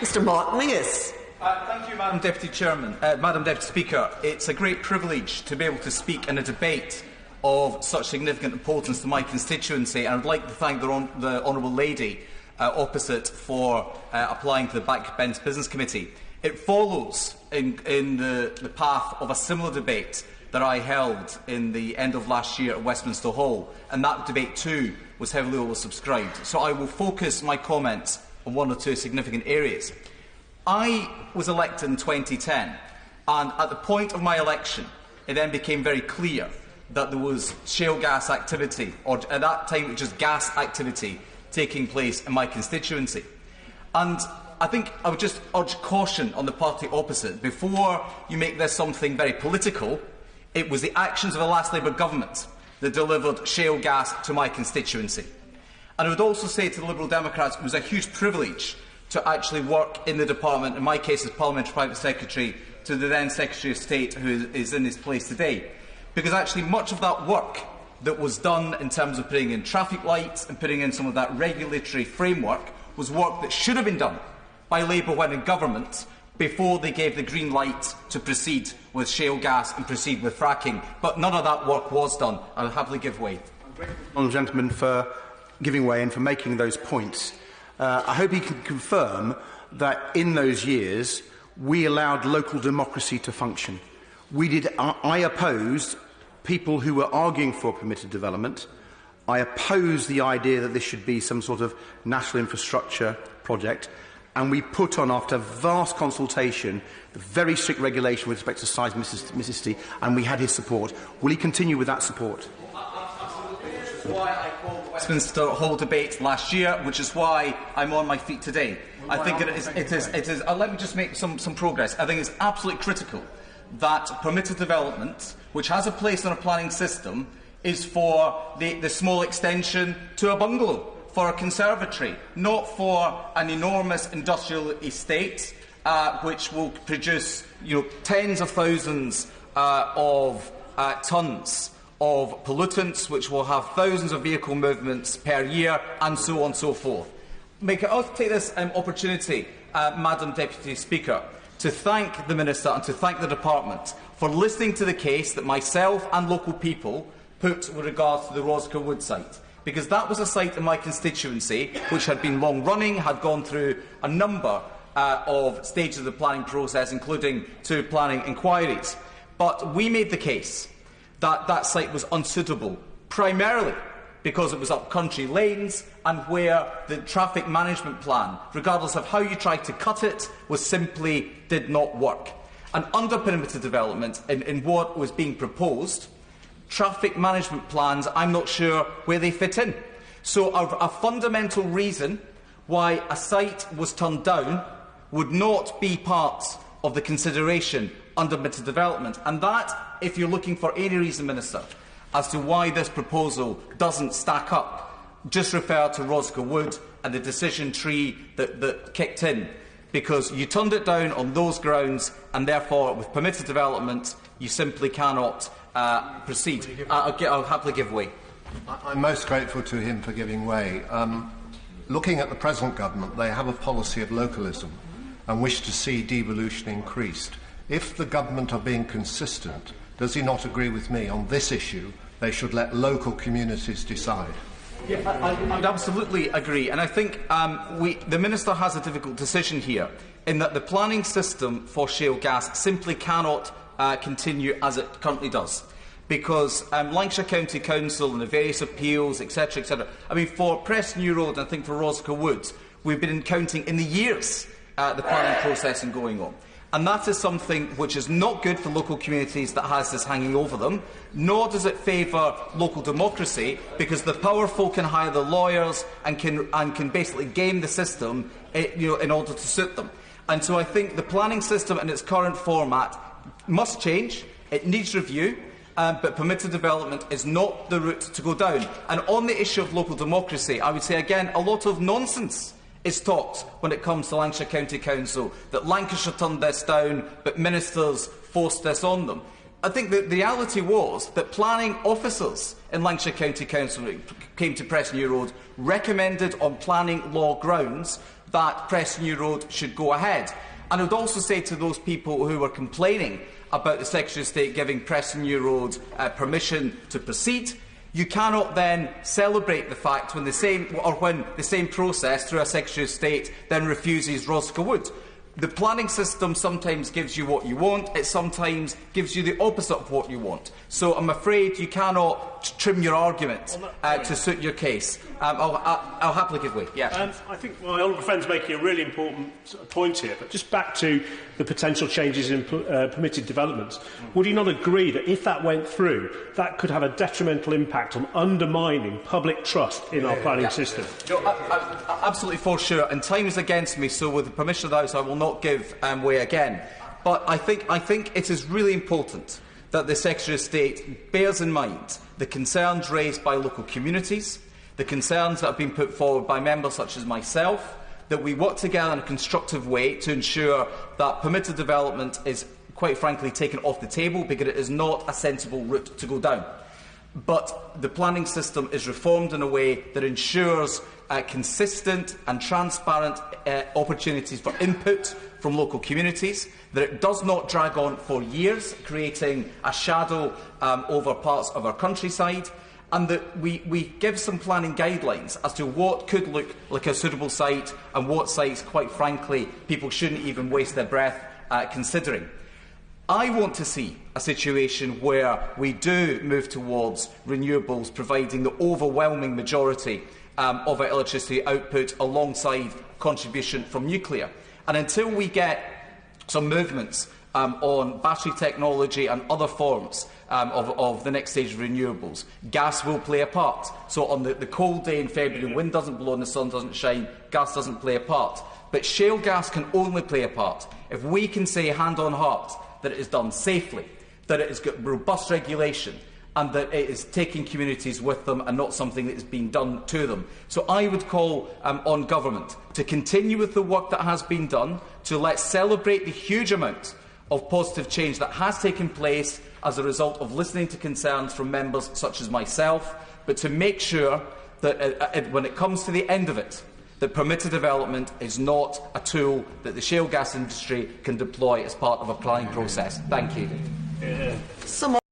Mr Menzies. Thank you, Madam Deputy Speaker. It's a great privilege to be able to speak in a debate of such significant importance to my constituency, and I would like to thank the Honourable Lady opposite for applying to the Backbench Business Committee. It follows in the path of a similar debate that I held in the end of last year at Westminster Hall, and that debate too was heavily oversubscribed. So I will focus my comments on one or two significant areas. I was elected in 2010, and at the point of my election, it then became very clear that there was shale gas activity, or at that time it was just gas activity, taking place in my constituency. And I think I would just urge caution on the party opposite. Before you make this something very political, it was the actions of the last Labour government that delivered shale gas to my constituency. And I would also say to the Liberal Democrats, it was a huge privilege to actually work in the department, in my case as Parliamentary Private Secretary to the then Secretary of State, who is in his place today. Because actually much of that work that was done in terms of putting in traffic lights and putting in some of that regulatory framework was work that should have been done by Labour when in government before they gave the green light to proceed with shale gas and proceed with fracking. But none of that work was done. I'll happily give way. Honourable gentleman for giving way and for making those points. I hope he can confirm that in those years we allowed local democracy to function. I opposed people who were arguing for permitted development. I opposed the idea that this should be some sort of national infrastructure project. And we put on, after vast consultation, the very strict regulation with respect to seismicity, and we had his support. Will he continue with that support? Which is why I called the Westminster Hall debate last year, which is why I'm on my feet today. I think it is. Let me just make some progress. I think it's absolutely critical that permitted development, which has a place in a planning system, is for the small extension to a bungalow, for a conservatory, not for an enormous industrial estate which will produce tens of thousands of tonnes of pollutants, which will have thousands of vehicle movements per year, and so on and so forth. I'll take this opportunity, Madam Deputy Speaker, to thank the Minister and to thank the Department for listening to the case that myself and local people put with regard to the Roscoe Wood site. Because that was a site in my constituency which had been long-running, had gone through a number of stages of the planning process, including 2 planning inquiries. But we made the case that that site was unsuitable, primarily because it was up country lanes and where the traffic management plan, regardless of how you tried to cut it, simply did not work. And under permitted development, in what was being proposed, traffic management plans, I'm not sure where they fit in. So a fundamental reason why a site was turned down would not be part of the consideration under permitted development. And that, if you're looking for any reason, Minister, as to why this proposal doesn't stack up, just refer to Roscoe Wood and the decision tree that kicked in, because you turned it down on those grounds, and therefore, with permitted development, you simply cannot proceed. I'll happily give way. I'm most grateful to him for giving way. Looking at the present government, they have a policy of localism and wish to see devolution increased. If the government are being consistent, does he not agree with me on this issue? They should let local communities decide. Yeah, I would absolutely agree, and I think the Minister has a difficult decision here, in that the planning system for shale gas simply cannot continue as it currently does, because Lancashire County Council and the various appeals, etc., I mean, for Preston New Road and I think for Roscoe Woods, we've been counting in the years the planning process and going on. And that is something which is not good for local communities that has this hanging over them, nor does it favour local democracy, because the powerful can hire the lawyers and can basically game the system in order to suit them. And so I think the planning system in its current format must change. It needs review, but permitted development is not the route to go down. And on the issue of local democracy, I would say again, a lot of nonsense is talked when it comes to Lancashire County Council, that Lancashire turned this down, but ministers forced this on them. I think the reality was that planning officers in Lancashire County Council, when it came to Preston New Road, recommended on planning law grounds that Preston New Road should go ahead. And I would also say to those people who were complaining about the Secretary of State giving Preston New Road permission to proceed, you cannot then celebrate the fact when the same process through a Secretary of State then refuses Roscoe Wood. The planning system sometimes gives you what you want, it sometimes gives you the opposite of what you want. So I'm afraid you cannot trim your argument to suit your case. I'll happily give way. Yeah. I think my honourable friend's making a really important point here, but just back to the potential changes in permitted developments. Would you not agree that if that went through, that could have a detrimental impact on undermining public trust in our planning system? No, absolutely for sure. And time is against me, so with the permission of the House, I will not give way again. But I think it is really important that the Secretary of State bears in mind the concerns raised by local communities, the concerns that have been put forward by members such as myself, that we work together in a constructive way to ensure that permitted development is, quite frankly, taken off the table, because it is not a sensible route to go down. But the planning system is reformed in a way that ensures consistent and transparent opportunities for input from local communities, that it does not drag on for years, creating a shadow over parts of our countryside, and that we give some planning guidelines as to what could look like a suitable site and what sites, quite frankly, people shouldn't even waste their breath considering. I want to see a situation where we do move towards renewables providing the overwhelming majority of our electricity output alongside contribution from nuclear. And until we get some movements on battery technology and other forms of the next stage of renewables, gas will play a part. So on the cold day in February, when wind doesn't blow and the sun doesn't shine, gas doesn't play a part. But shale gas can only play a part if we can say hand on heart that it is done safely, that it has got robust regulation, and that it is taking communities with them and not something that is being done to them. So I would call on government to continue with the work that has been done, to let's celebrate the huge amount of positive change that has taken place as a result of listening to concerns from members such as myself, but to make sure that when it comes to the end of it, that permitted development is not a tool that the shale gas industry can deploy as part of a planning process. Thank you.